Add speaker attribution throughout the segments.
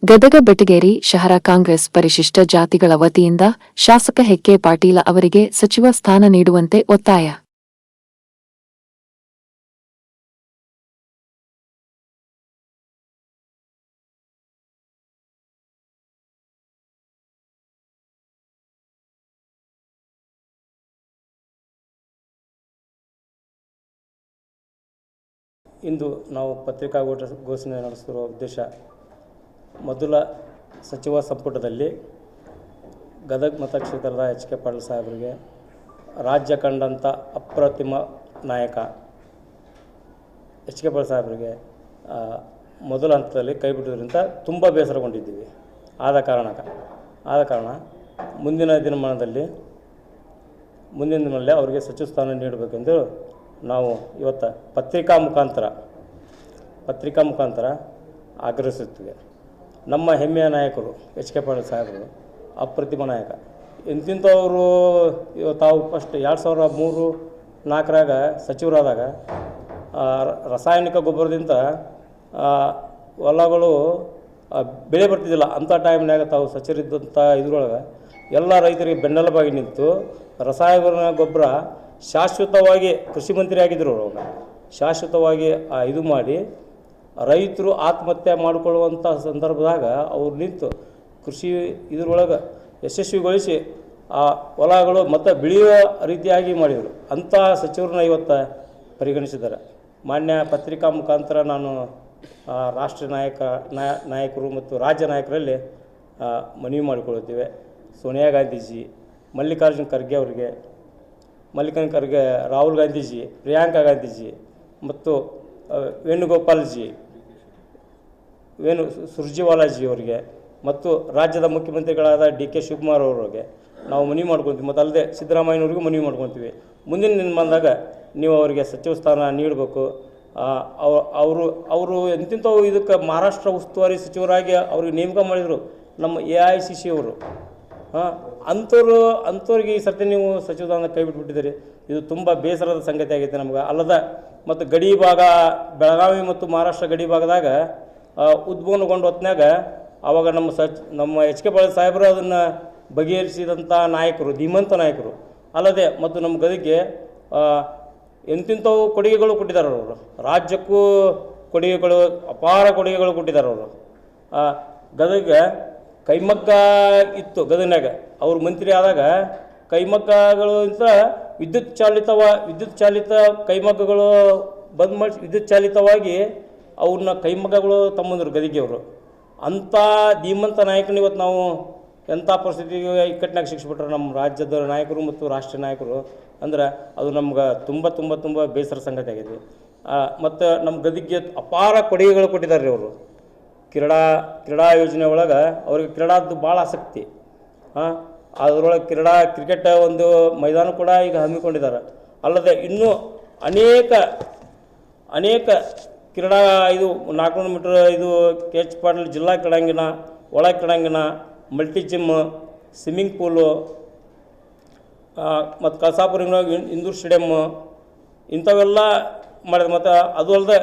Speaker 1: ಗದಗ ಬೆಟಗೇರಿ ಶಹರ ಕಾಂಗ್ರೆಸ್ ಪರಿಶಿಷ್ಟ ಜಾತಿಗಳ ವತಿಯಿಂದ ಶಾಸಕ ಹೆಕ್ಕೆ ಪಾಟೀಲ ಅವರಿಗೆ ಸಚಿವ ಸ್ಥಾನ ನೀಡುವಂತೆ ಒತ್ತಾಯ.
Speaker 2: ಇಂದು ನಾವು ಪತ್ರಿಕಾಗೋಷ್ಠಿ ನಡೆಸುತ್ತಿರುವ ಉದ್ದೇಶ, ಮೊದಲ ಸಚಿವ ಸಂಪುಟದಲ್ಲಿ ಗದಗ ಮತಕ್ಷೇತ್ರದ ಎಚ್ ಕೆ ಪಾಟೀಲ್ ಸಾಹೇಬರಿಗೆ ರಾಜ್ಯ ಕಂಡಂಥ ಅಪ್ರತಿಮ ನಾಯಕ ಎಚ್ ಕೆ ಪಾಟೀಲ್ ಸಾಹೇಬರಿಗೆ ಮೊದಲ ಹಂತದಲ್ಲಿ ಕೈ ಬಿಡುವುದರಿಂದ ತುಂಬ ಬೇಸರಗೊಂಡಿದ್ದೀವಿ. ಆದ ಕಾರಣ ಮುಂದಿನ ದಿನಮಾನದಲ್ಲಿ ಅವರಿಗೆ ಸಚಿವ ಸ್ಥಾನ ನೀಡಬೇಕೆಂದು ನಾವು ಇವತ್ತು ಪತ್ರಿಕಾ ಮುಖಾಂತರ ಆಗ್ರಹಿಸುತ್ತೇವೆ. ನಮ್ಮ ಹೆಮ್ಮೆಯ ನಾಯಕರು ಎಚ್ ಕೆ ಪಾಟೀಲ್ ಸಾಹೇಬರು ಅಪ್ರತಿಮ ನಾಯಕ. ಇಂತಿಂಥವರು ತಾವು ಫಸ್ಟ್ 2003-4 ಸಚಿವರಾದಾಗ ರಾಸಾಯನಿಕ ಗೊಬ್ಬರದಿಂದ ಹೊಲಗಳು ಬೆಳೆ ಬರ್ತಿದ್ದಿಲ್ಲ. ಅಂಥ ಟೈಮ್ನಾಗ ತಾವು ಸಚಿವರಿದ್ದಂಥ ಇದರೊಳಗೆ ಎಲ್ಲ ರೈತರಿಗೆ ಬೆನ್ನೆಲುಬಾಗಿ ನಿಂತು ರಾಸಾಯನಿಕ ಗೊಬ್ಬರ ಶಾಶ್ವತವಾಗಿ ಕೃಷಿ ಮಂತ್ರಿ ಆಗಿದ್ದರು. ಅವಾಗ ಶಾಶ್ವತವಾಗಿ ಇದು ಮಾಡಿ ರೈತರು ಆತ್ಮಹತ್ಯೆ ಮಾಡಿಕೊಳ್ಳುವಂಥ ಸಂದರ್ಭದಾಗ ಅವ್ರು ನಿಂತು ಕೃಷಿ ಇದರೊಳಗೆ ಯಶಸ್ವಿಗೊಳಿಸಿ ಆ ಹೊಲಗಳು ಮತ್ತೆ ಬೆಳೆಯುವ ರೀತಿಯಾಗಿ ಮಾಡಿದರು. ಅಂಥ ಸಚಿವರನ್ನ ಇವತ್ತು ಪರಿಗಣಿಸಿದ್ದಾರೆ. ಮಾನ್ಯ ಪತ್ರಿಕಾ ಮುಖಾಂತರ ನಾನು ರಾಷ್ಟ್ರೀಯ ನಾಯಕರು ಮತ್ತು ರಾಜ್ಯ ನಾಯಕರಲ್ಲಿ ಮನವಿ ಮಾಡಿಕೊಳ್ಳುತ್ತೇವೆ. ಸೋನಿಯಾ ಗಾಂಧೀಜಿ, ಮಲ್ಲಿಕಾರ್ಜುನ್ ಖರ್ಗೆ ಅವರಿಗೆ, ರಾಹುಲ್ ಗಾಂಧೀಜಿ, ಪ್ರಿಯಾಂಕಾ ಗಾಂಧೀಜಿ ಮತ್ತು ಸುರ್ಜೇವಾಲಾಜಿ ಅವರಿಗೆ ಮತ್ತು ರಾಜ್ಯದ ಮುಖ್ಯಮಂತ್ರಿಗಳಾದ ಡಿ ಕೆ ಶಿವಕುಮಾರ್ ಅವರಿಗೆ ನಾವು ಮನವಿ ಮಾಡ್ಕೊತೀವಿ. ಮತ್ತು ಅಲ್ಲದೆ ಸಿದ್ದರಾಮಯ್ಯನವ್ರಿಗೂ ಮನವಿ ಮಾಡ್ಕೊತೀವಿ. ಮುಂದಿನ ದಿನಮಾನದಾಗ ನೀವು ಅವರಿಗೆ ಸಚಿವ ಸ್ಥಾನ ನೀಡಬೇಕು. ಅವರು ಎಂತಿಂಥವು ಇದಕ್ಕೆ ಮಹಾರಾಷ್ಟ್ರ ಉಸ್ತುವಾರಿ ಸಚಿವರಾಗಿ ಅವ್ರಿಗೆ ನೇಮಕ ಮಾಡಿದರು ನಮ್ಮ AICC ಅವರು. ಅಂಥವ್ರಿಗೆ ಈ ಸರ್ತಿ ನೀವು ಸಚಿವ ಸ್ಥಾನ ಕೈ ಬಿಟ್ಬಿಟ್ಟಿದ್ದೀರಿ. ಇದು ತುಂಬ ಬೇಸರದ ಸಂಗತಿ ಆಗೈತೆ ನಮ್ಗೆ. ಮತ್ತು ಗಡಿ ಭಾಗ ಬೆಳಗಾವಿ ಮತ್ತು ಮಹಾರಾಷ್ಟ್ರ ಗಡಿ ಭಾಗದಾಗ ಉದ್ಭವನಗೊಂಡ ಹೊತ್ನಾಗ ಆವಾಗ ನಮ್ಮ ಎಚ್ ಕೆ ಪಾಟೀಲ್ ಸಾಹೇಬರು ಅದನ್ನು ಬಗೆಹರಿಸಿದಂಥ ನಾಯಕರು, ಧೀಮಂತ ನಾಯಕರು. ಅಲ್ಲದೆ ಮತ್ತು ನಮ್ಮ ಗದಗಿಗೆ ಎಂತಿಂಥವು ಕೊಡುಗೆಗಳು ಕೊಟ್ಟಿದ್ದಾರೆ ಅವರು. ರಾಜ್ಯಕ್ಕೂ ಕೊಡುಗೆಗಳು, ಅಪಾರ ಕೊಡುಗೆಗಳು ಕೊಟ್ಟಿದ್ದಾರೆ ಅವರು. ಗದಗಿಗೆ ಕೈಮಗ್ಗ ಇತ್ತು. ಗದಗಿನಾಗ ಅವರು ಮಂತ್ರಿ ಆದಾಗ ಕೈಮಗ್ಗಗಳು ಅಂತ ವಿದ್ಯುತ್ ಚಾಲಿತ ಕೈಮಗ್ಗಗಳು ಬಂದ್ ಮಾಡಿ ವಿದ್ಯುತ್ ಚಾಲಿತವಾಗಿ ಅವ್ರನ್ನ ಕೈಮಗ್ಗಗಳು ತಮ್ಮಂದರು ಗದಗಿಯವರು. ಅಂಥ ಧೀಮಂತ ನಾಯಕನ ಇವತ್ತು ನಾವು ಎಂಥ ಪರಿಸ್ಥಿತಿಗೆ ಇಕ್ಕಟ್ಟಿನಾಗ ಶಿಕ್ಷಿಬಿಟ್ರೆ ನಮ್ಮ ರಾಜ್ಯದ ನಾಯಕರು ಮತ್ತು ರಾಷ್ಟ್ರೀಯ ನಾಯಕರು ಅಂದ್ರೆ ಅದು ನಮ್ಗೆ ತುಂಬ ಬೇಸರ ಸಂಗತಿ ಆಗಿದೆ. ಮತ್ತು ನಮ್ಮ ಗದಗಿಗೆ ಅಪಾರ ಕೊಡುಗೆಗಳು ಕೊಟ್ಟಿದ್ದಾರೆ ರೀ ಅವರು. ಕ್ರೀಡಾ ಯೋಜನೆ ಒಳಗೆ ಅವ್ರಿಗೆ ಕ್ರೀಡಾದ್ದು ಭಾಳ ಆಸಕ್ತಿ. ಅದರೊಳಗೆ ಕ್ರಿಕೆಟ್ ಒಂದು ಮೈದಾನ ಕೂಡ ಈಗ ಹಮ್ಮಿಕೊಂಡಿದ್ದಾರೆ. ಅಲ್ಲದೆ ಇನ್ನೂ ಅನೇಕ ಕ್ರೀಡಾ ಇದು 400 ಮೀಟರ್ ಇದು ಕೆ ಎಚ್ ಪಾಟೀಲ್ ಜಿಲ್ಲಾ ಕ್ರೀಡಾಂಗಣ, ಒಳ ಕ್ರೀಡಾಂಗಣ, ಮಲ್ಟಿ ಜಿಮ್, ಸ್ವಿಮ್ಮಿಂಗ್ ಪೂಲು ಮತ್ತು ಕಳಸಾಪುರ ಇಂದೂರ್ ಸ್ಟೇಡಿಯಮ್ಮು ಇಂಥವೆಲ್ಲ ಮಾಡಿದೆ. ಮತ್ತು ಅದು ಅಲ್ಲದೆ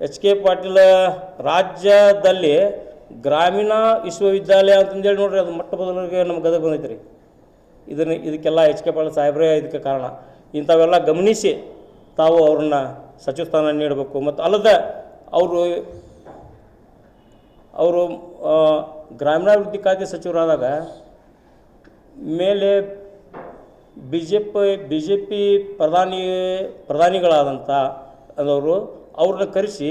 Speaker 2: ಎಚ್ ಕೆ ಪಾಟೀಲ್ ರಾಜ್ಯದಲ್ಲಿ ಗ್ರಾಮೀಣ ವಿಶ್ವವಿದ್ಯಾಲಯ ಅಂತಂದೇಳಿ ನೋಡ್ರಿ, ಅದು ಮೊಟ್ಟ ಮೊದಲಿಗೆ ನಮ್ಮ ಗದಗ ಬಂದೈತೆ ರೀ. ಇದಕ್ಕೆಲ್ಲ ಎಚ್ ಕೆ ಪಾಟೀಲ್ ಸಾಹೇಬ್ರೇ ಇದಕ್ಕೆ ಕಾರಣ. ಇಂಥವೆಲ್ಲ ಗಮನಿಸಿ ತಾವು ಅವ್ರನ್ನ ಸಚಿವ ಸ್ಥಾನ ನೀಡಬೇಕು. ಮತ್ತು ಅಲ್ಲದೆ ಅವರು ಗ್ರಾಮೀಣಾಭಿವೃದ್ಧಿ ಖಾತೆ ಸಚಿವರಾದಾಗ ಮೇಲೆ ಬಿ ಜೆ ಪಿ ಪ್ರಧಾನಿಗಳಾದಂಥ ಅವ್ರನ್ನ ಕರೆಸಿ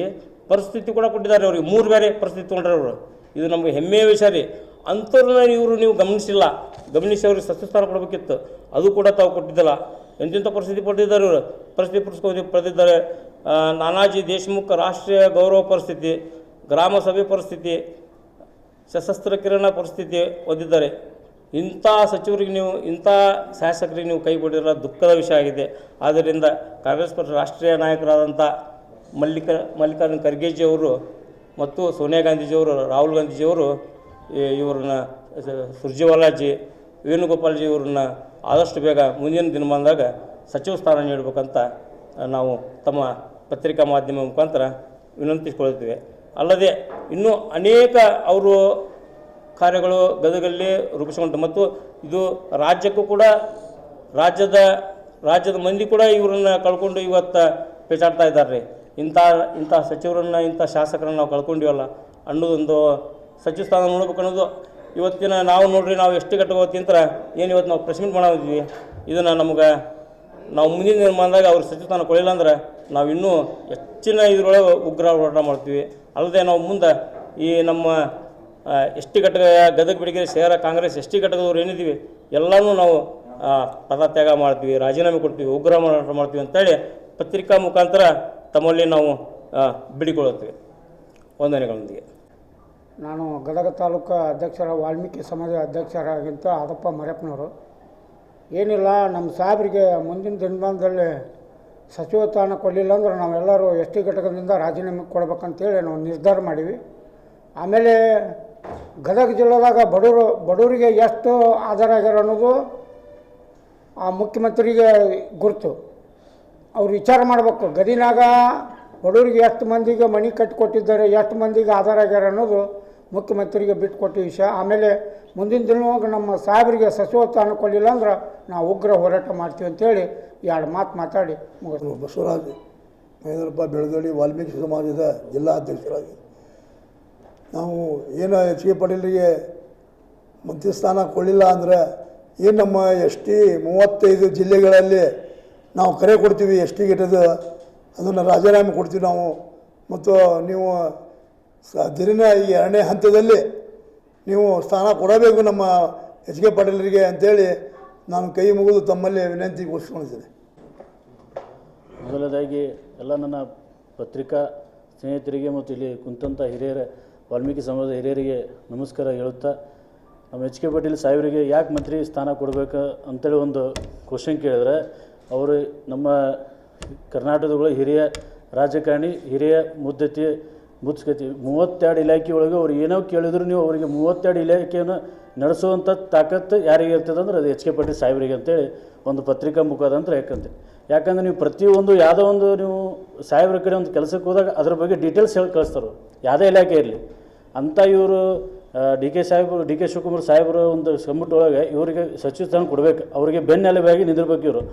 Speaker 2: ಪರಿಸ್ಥಿತಿ ಕೂಡ ಕೊಟ್ಟಿದ್ದಾರೆ. ಅವ್ರಿಗೆ 3 ಬೇರೆ ಪರಿಸ್ಥಿತಿ ತೊಗೊಂಡ್ರೆ ಅವರು. ಇದು ನಮಗೆ ಹೆಮ್ಮೆಯ ವಿಷಯ ರೀ. ಅಂಥವ್ರನ್ನ ನೀವು ಗಮನಿಸಿ ಅವ್ರಿಗೆ ಸಚಿವ ಸ್ಥಾನ ಕೊಡಬೇಕಿತ್ತು. ಅದು ಕೂಡ ತಾವು ಕೊಟ್ಟಿದ್ದಿಲ್ಲ. ಎಂತೆಂಥ ಪರಿಸ್ಥಿತಿ ಪಡೆದಿದ್ದಾರೆ ಇವರು. ಪಡೆದಿದ್ದಾರೆ. ನಾನಾಜಿ ದೇಶಮುಖ್ ರಾಷ್ಟ್ರೀಯ ಗೌರವ ಪರಿಸ್ಥಿತಿ, ಗ್ರಾಮ ಸಭೆ ಪರಿಸ್ಥಿತಿ, ಸಶಸ್ತ್ರ ಕಿರಣ ಪರಿಸ್ಥಿತಿ ಹೊಂದಿದ್ದಾರೆ. ಇಂಥ ಸಚಿವರಿಗೆ ಇಂಥ ಶಾಸಕರಿಗೆ ನೀವು ಕೈ ಬಿಟ್ಟಿರೋ ದುಃಖದ ವಿಷಯ ಆಗಿದೆ. ಆದ್ದರಿಂದ ಕಾಂಗ್ರೆಸ್ ಪಕ್ಷ ರಾಷ್ಟ್ರೀಯ ನಾಯಕರಾದಂಥ ಮಲ್ಲಿಕಾರ್ಜುನ್ ಖರ್ಗೆಜಿಯವರು ಮತ್ತು ಸೋನಿಯಾ ಗಾಂಧೀಜಿಯವರು, ರಾಹುಲ್ ಗಾಂಧೀಜಿಯವರು ಇವ್ರನ್ನ ಸುರ್ಜೇವಾಲಾಜಿ, ವೇಣುಗೋಪಾಲ್ಜಿ ಇವ್ರನ್ನ ಆದಷ್ಟು ಬೇಗ ಮುಂದಿನ ದಿನಮಾನದಾಗ ಸಚಿವ ಸ್ಥಾನ ನೀಡಬೇಕಂತ ನಾವು ತಮ್ಮ ಪತ್ರಿಕಾ ಮಾಧ್ಯಮ ಮುಖಾಂತರ ವಿನಂತಿಸಿಕೊಳ್ಳುತ್ತೇವೆ. ಅಲ್ಲದೆ ಇನ್ನೂ ಅನೇಕ ಅವರು ಕಾರ್ಯಗಳು ಗದಗಲ್ಲಿ ರೂಪಿಸಿಕೊಂಡು ಮತ್ತು ಇದು ರಾಜ್ಯಕ್ಕೂ ಕೂಡ ರಾಜ್ಯದ ಮಂದಿ ಕೂಡ ಇವರನ್ನು ಕಳ್ಕೊಂಡು ಇವತ್ತು ಪೇಚಾಡ್ತಾ ಇದ್ದಾರೆ ರೀ. ಇಂಥ ಸಚಿವರನ್ನು ಇಂಥ ಶಾಸಕರನ್ನು ನಾವು ಕಳ್ಕೊಂಡಿವಲ್ಲ ಅನ್ನೋದೊಂದು ಸಚಿವ ಸ್ಥಾನ ನೋಡ್ಬೇಕು ಅನ್ನೋದು ಇವತ್ತಿನ ನಾವು ನೋಡ್ರಿ ನಾವು ಎಷ್ಟು ಗಟ್ಟಗೋತಿಂತ ಏನು ಇವತ್ತು ನಾವು ಪ್ರೆಸ್ ಮೀಟ್ ಮಾಡಿದ್ವಿ. ಇದನ್ನು ನಾವು ಮುಂದಿನ ನಿರ್ಮಾಣದಾಗ ಅವ್ರ ಸಚಿವ ಸ್ಥಾನ ಕೊಡಲಿಲ್ಲ ಅಂದ್ರೆ ನಾವು ಇನ್ನೂ ಹೆಚ್ಚಿನ ಇದರೊಳಗೆ ಉಗ್ರ ಹೋರಾಟ ಮಾಡ್ತೀವಿ. ಅಲ್ಲದೆ ನಾವು ಮುಂದೆ ಈ ನಮ್ಮ ಎಸ್ ಟಿ ಘಟಕ ಗದಗ ಬೆಳಗೆರೆ ಶಹರ ಕಾಂಗ್ರೆಸ್ ಎಸ್ ಟಿ ಘಟಕದವ್ರು ಏನಿದ್ದೀವಿ ಎಲ್ಲನೂ ನಾವು ಪದತ್ಯಾಗ ಮಾಡ್ತೀವಿ, ರಾಜೀನಾಮೆ ಕೊಡ್ತೀವಿ, ಉಗ್ರ ಹೋರಾಟ ಮಾಡ್ತೀವಿ ಅಂತೇಳಿ ಪತ್ರಿಕಾ ಮುಖಾಂತರ ತಮ್ಮಲ್ಲಿ ನಾವು ಬಿಡಿಕೊಳ್ಳುತ್ತೀವಿ. ವಂದನೆಗಳೊಂದಿಗೆ
Speaker 3: ನಾನು ಗದಗ ತಾಲೂಕು ಅಧ್ಯಕ್ಷರ ವಾಲ್ಮೀಕಿ ಸಮಾಜ ಅಧ್ಯಕ್ಷರಾಗಿಂತ ಆದಪ್ಪ ಮರ್ಯಪ್ಪನವರು. ಏನಿಲ್ಲ, ನಮ್ಮ ಸಾಹೇಬರಿಗೆ ಮುಂದಿನ ದಿನಮಾನದಲ್ಲಿ ಸಚಿವ ಸ್ಥಾನ ಕೊಡಲಿಲ್ಲ ಅಂದ್ರೆ ನಾವೆಲ್ಲರೂ ಎಸ್ ಟಿ ಘಟಕದಿಂದ ರಾಜೀನಾಮೆ ಕೊಡ್ಬೇಕಂತೇಳಿ ನಾವು ನಿರ್ಧಾರ ಮಾಡೀವಿ. ಆಮೇಲೆ ಗದಗ ಜಿಲ್ಲೆದಾಗ ಬಡವರಿಗೆ ಎಷ್ಟು ಆಧಾರ ಆಗ್ಯಾರ ಅನ್ನೋದು ಆ ಮುಖ್ಯಮಂತ್ರಿಗೆ ಗುರುತು. ಅವ್ರು ವಿಚಾರ ಮಾಡಬೇಕು, ಗದಿನಾಗ ಬಡವರಿಗೆ ಎಷ್ಟು ಮಂದಿಗೆ ಮನೆ ಕಟ್ಟಿಕೊಟ್ಟಿದ್ದಾರೆ, ಎಷ್ಟು ಮಂದಿಗೆ ಆಧಾರ ಆಗ್ಯಾರ ಅನ್ನೋದು ಮುಖ್ಯಮಂತ್ರಿಗೆ ಬಿಟ್ಟುಕೊಟ್ಟ ವಿಷಯ. ಆಮೇಲೆ ಮುಂದಿನ ದಿನವಾಗ ನಮ್ಮ ಸಾಹೇಬರಿಗೆ ಸಚಿವ ಸ್ಥಾನ ಕೊಡಲಿಲ್ಲ ಅಂದ್ರೆ ನಾವು ಉಗ್ರ ಹೋರಾಟ ಮಾಡ್ತೀವಿ ಅಂತೇಳಿ 2 ಮಾತು ಮಾತಾಡಿ ಮುಗಿಸ್ತೀವಿ.
Speaker 4: ಬಸವರಾಜ್ ಮಹೇಂದ್ರಪ್ಪ ಬೆಳದಳ್ಳಿ ವಾಲ್ಮೀಕಿ ಸಮಾಜದ ಜಿಲ್ಲಾ ಅಧ್ಯಕ್ಷರಾಗಿ ನಾವು ಏನು ಎಚ್ ಕೆ ಪಾಟೀಲರಿಗೆ ಮಂತ್ರಿ ಸ್ಥಾನ ಕೊಡಲಿಲ್ಲ ಅಂದರೆ ಏನು ನಮ್ಮ ಎಸ್ ಟಿ 35 ಜಿಲ್ಲೆಗಳಲ್ಲಿ ನಾವು ಕರೆ ಕೊಡ್ತೀವಿ ಎಸ್ ಟಿ ಗೆಟದು ಅದನ್ನು ರಾಜೀನಾಮೆ ಕೊಡ್ತೀವಿ ನಾವು. ಮತ್ತು ನೀವು ದಿನ ಈ 2ನೇ ಹಂತದಲ್ಲಿ ನೀವು ಸ್ಥಾನ ಕೊಡಬೇಕು ನಮ್ಮ ಎಚ್ ಕೆ ಪಾಟೀಲರಿಗೆ ಅಂಥೇಳಿ ನಾನು ಕೈ ಮುಗಿದು ತಮ್ಮಲ್ಲಿ ವಿನಂತಿ ಘೋಷಿಸ್ಕೊಂಡಿದ್ದೇನೆ.
Speaker 5: ಮೊದಲದಾಗಿ ಎಲ್ಲ ನನ್ನ ಪತ್ರಿಕಾ ಸ್ನೇಹಿತರಿಗೆ ಮತ್ತು ಇಲ್ಲಿ ಕುಂತಂಥ ಹಿರಿಯರ ವಾಲ್ಮೀಕಿ ಸಮಾಜದ ಹಿರಿಯರಿಗೆ ನಮಸ್ಕಾರ ಹೇಳುತ್ತಾ, ನಮ್ಮ ಎಚ್ ಕೆ ಪಾಟೀಲ್ ಸಾಹೇಬರಿಗೆ ಯಾಕೆ ಮಂತ್ರಿ ಸ್ಥಾನ ಕೊಡಬೇಕು ಅಂತೇಳಿ ಒಂದು ಕ್ವಶನ್ ಕೇಳಿದ್ರೆ, ಅವರು ನಮ್ಮ ಕರ್ನಾಟಕದೊಳಗೆ ಹಿರಿಯ ರಾಜಕಾರಣಿ, ಹಿರಿಯ ಮುತ್ಸದ್ದಿ 32 ಇಲಾಖೆ ಒಳಗೆ ಅವ್ರು ಏನೋ ಕೇಳಿದ್ರು ನೀವು ಅವರಿಗೆ 32 ಇಲಾಖೆಯನ್ನು ನಡೆಸುವಂಥ ತಾಕತ್ತು ಯಾರಿಗೆ ಇರ್ತದೆ ಅಂದ್ರೆ ಅದು ಎಚ್ ಕೆ ಪಾಟೀಲ್ ಸಾಹೇಬರಿಗೆ ಅಂತೇಳಿ ಒಂದು ಪತ್ರಿಕಾ ಮುಖಾಂತರ ಯಾಕಂದ್ರೆ ನೀವು ಪ್ರತಿಯೊಂದು ಯಾವುದೋ ಒಂದು ನೀವು ಸಾಹೇಬ್ರ ಕಡೆ ಒಂದು ಕೆಲಸಕ್ಕೆ ಹೋದಾಗ ಅದ್ರ ಬಗ್ಗೆ ಡೀಟೇಲ್ಸ್ ಹೇಳಿ ಕಳಿಸ್ತಾರೆ, ಯಾವುದೇ ಇಲಾಖೆ ಇರಲಿ ಅಂತ. ಇವರು ಡಿ ಕೆ ಶಿವಕುಮಾರ್ ಸಾಹೇಬರು ಒಂದು ಸಂಪುಟೊಳಗೆ ಇವರಿಗೆ ಸಚಿವ ಸ್ಥಾನ ಕೊಡಬೇಕು, ಅವರಿಗೆ ಬೆನ್ನೆಲುಬಾಗಿ ನಿಂದಿರ್ಬೇಕು. ಇವರು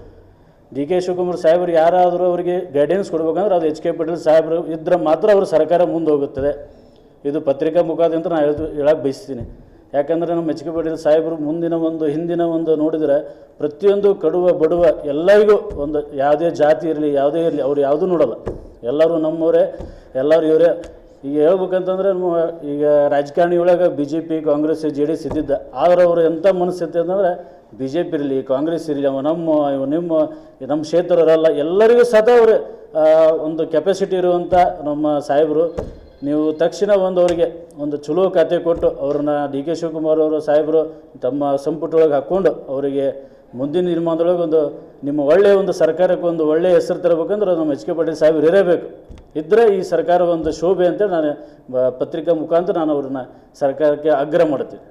Speaker 5: ಡಿ ಕೆ ಶಿವಕುಮಾರ್ ಸಾಹೇಬರು ಯಾರಾದರೂ ಅವರಿಗೆ ಗೈಡೆನ್ಸ್ ಕೊಡ್ಬೇಕಂದ್ರೆ ಅದು ಎಚ್ ಕೆ ಪಾಟೀಲ್ ಸಾಹೇಬರು ಇದ್ದರೆ ಮಾತ್ರ ಅವರು ಸರ್ಕಾರ ಮುಂದೆ ಹೋಗುತ್ತದೆ. ಇದು ಪತ್ರಿಕಾ ಮುಖಾಂತರ ನಾನು ಹೇಳಕ್ಕೆ ಬಯಸ್ತೀನಿ. ಯಾಕಂದರೆ ನಮ್ಮ ಎಚ್ ಕೆ ಪಾಟೀಲ್ ಸಾಹೇಬರು ಹಿಂದಿನ ಒಂದು ನೋಡಿದರೆ ಪ್ರತಿಯೊಂದು ಕಡುವ ಬಡುವ ಎಲ್ಲರಿಗೂ ಒಂದು ಯಾವುದೇ ಜಾತಿ ಇರಲಿ ಯಾವುದೇ ಇರಲಿ ಅವ್ರು ಯಾವುದೂ ನೋಡೋಲ್ಲ, ಎಲ್ಲರೂ ನಮ್ಮವರೇ, ಎಲ್ಲರೂ ಇವರೇ. ಈಗ ಹೇಳ್ಬೇಕಂತಂದ್ರೆ ಈಗ ರಾಜಕಾರಣಿ ಒಳಗೆ BJP ಕಾಂಗ್ರೆಸ್ JDS ಇದ್ದಿದ್ದ, ಆದರೆ ಅವರು ಎಂಥ ಮನಸ್ಥಿತಿ ಅಂತಂದರೆ BJP ಇರಲಿ ಕಾಂಗ್ರೆಸ್ ಇರಲಿ ನಮ್ಮ ಕ್ಷೇತ್ರರಲ್ಲ ಎಲ್ಲರಿಗೂ ಸತ ಅವರು ಒಂದು ಕೆಪಾಸಿಟಿ ಇರುವಂಥ ನಮ್ಮ ಸಾಹೇಬರು. ನೀವು ತಕ್ಷಣ ಅವರಿಗೆ ಒಂದು ಚಲೋ ಖಾತೆ ಕೊಟ್ಟು ಅವ್ರನ್ನ ಡಿ ಕೆ ಶಿವಕುಮಾರ್ ಅವರು ಸಾಹೇಬರು ತಮ್ಮ ಸಂಪುಟೊಳಗೆ ಹಾಕ್ಕೊಂಡು ಅವರಿಗೆ ಮುಂದಿನ ನಿರ್ಮಾಣದೊಳಗೆ ನಿಮ್ಮ ಒಳ್ಳೆಯ ಒಂದು ಸರ್ಕಾರಕ್ಕೆ ಒಂದು ಒಳ್ಳೆಯ ಹೆಸರು ತರಬೇಕಂದ್ರೆ ನಮ್ಮ ಎಚ್ ಕೆ ಪಾಟೀಲ್ ಸಾಹೇಬರು ಇರಬೇಕು. ಇದ್ದರೆ ಈ ಸರ್ಕಾರ ಒಂದು ಶೋಭೆ ಅಂತೇಳಿ ನಾನು ಪತ್ರಿಕಾ ಮುಖಾಂತರ ನಾನು ಅವ್ರನ್ನ ಸರ್ಕಾರಕ್ಕೆ ಆಗ್ರಹ ಮಾಡ್ತೀನಿ.